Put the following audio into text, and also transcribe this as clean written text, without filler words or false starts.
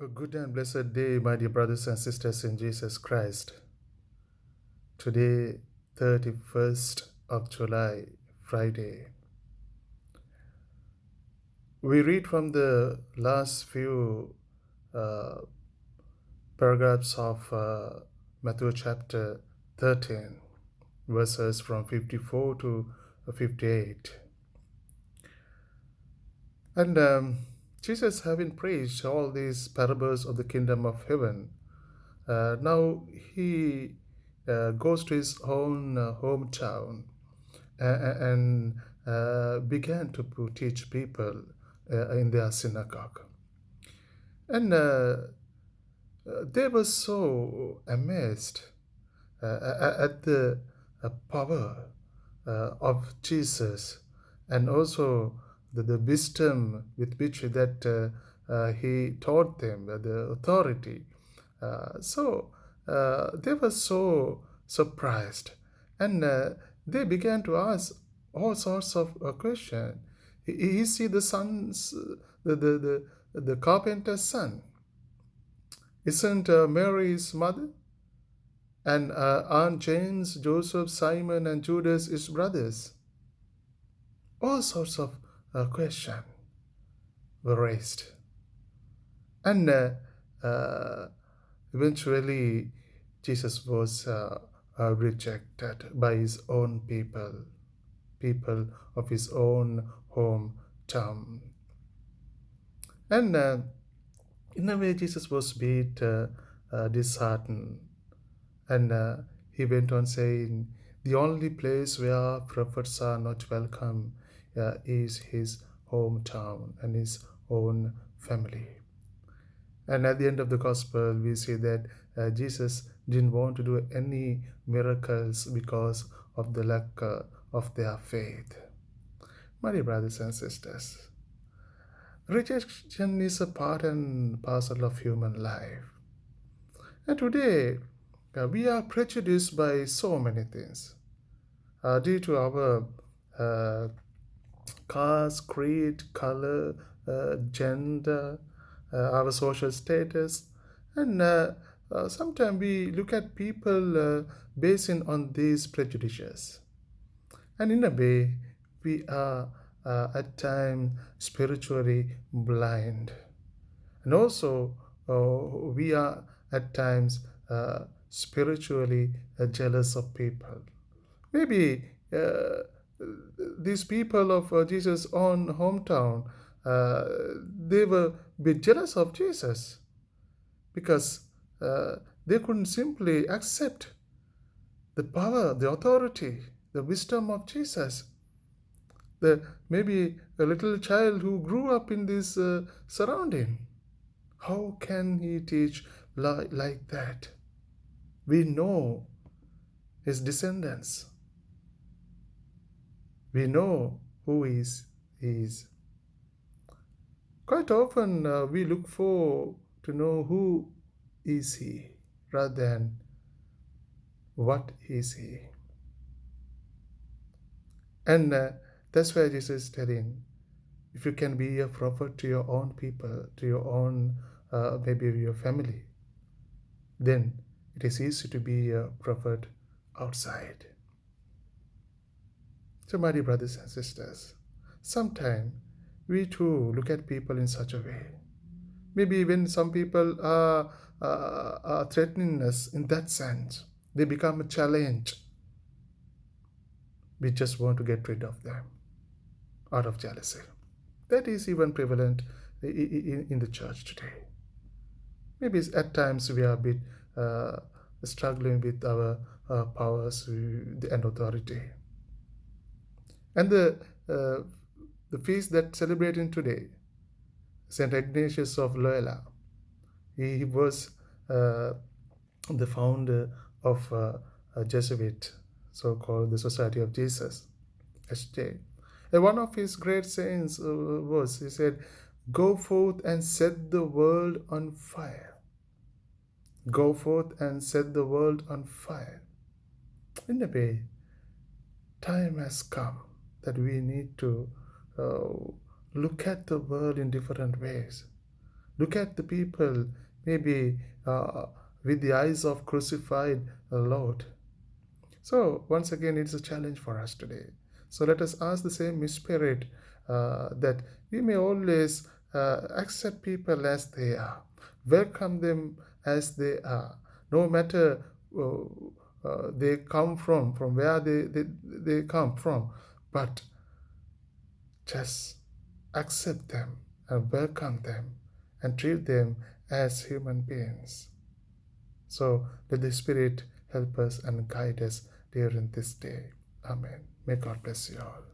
A good and blessed day, my dear brothers and sisters in Jesus Christ. Today, 31st of July, Friday. We read from the last few uh, paragraphs of Matthew chapter 13, verses from 54 to 58. And Jesus, having preached all these parables of the kingdom of heaven, now he goes to his own hometown and began to teach people in their synagogue. And they were so amazed at the power of Jesus, and also the wisdom with which that he taught them, the authority. So they were so surprised, and they began to ask all sorts of questions. Is he the son's, the carpenter's son? Isn't Mary his mother? And aren't James, Joseph, Simon, and Judas his brothers? All sorts of questions were raised. And uh, eventually, Jesus was rejected by his own people of his own hometown. And in a way, Jesus was beat, disheartened. And he went on saying, the only place where prophets are not welcome is his hometown and his own family. And at the end of the gospel, we see that Jesus didn't want to do any miracles because of the lack of their faith. My dear brothers and sisters, rejection is a part and parcel of human life. And today, we are prejudiced by so many things due to our caste, creed, color, gender, our social status, and sometimes we look at people based on these prejudices. And in a way, we are at times spiritually blind. And also, we are at times spiritually jealous of people. Maybe these people of Jesus' own hometown, they were a bit jealous of Jesus because they couldn't simply accept the power, the authority, the wisdom of Jesus. Maybe a little child who grew up in this surrounding, how can he teach like that? We know his descendants. We know who he is. Quite often we look for to know who is he rather than what is he. And that's why Jesus is telling, if you can be a prophet to your own people, to your own, maybe your family, then it is easy to be a prophet outside. So, my dear brothers and sisters, sometimes we too look at people in such a way. Maybe when some people are threatening us in that sense, they become a challenge. We just want to get rid of them out of jealousy. That is even prevalent in the church today. Maybe at times we are a bit struggling with our powers and authority. And the feast that celebrating today, Saint Ignatius of Loyola, he was the founder of a Jesuit, so-called the Society of Jesus, SJ. And one of his great sayings was, he said, "Go forth and set the world on fire. Go forth and set the world on fire." In a way, time has come that we need to look at the world in different ways. Look at the people, maybe uh, with the eyes of crucified Lord. So, once again, it's a challenge for us today. So, let us ask the same Spirit that we may always accept people as they are, welcome them as they are, no matter uh, they come from where they come from, but just accept them and welcome them and treat them as human beings. So let the Spirit help us and guide us during this day. Amen. May God bless you all.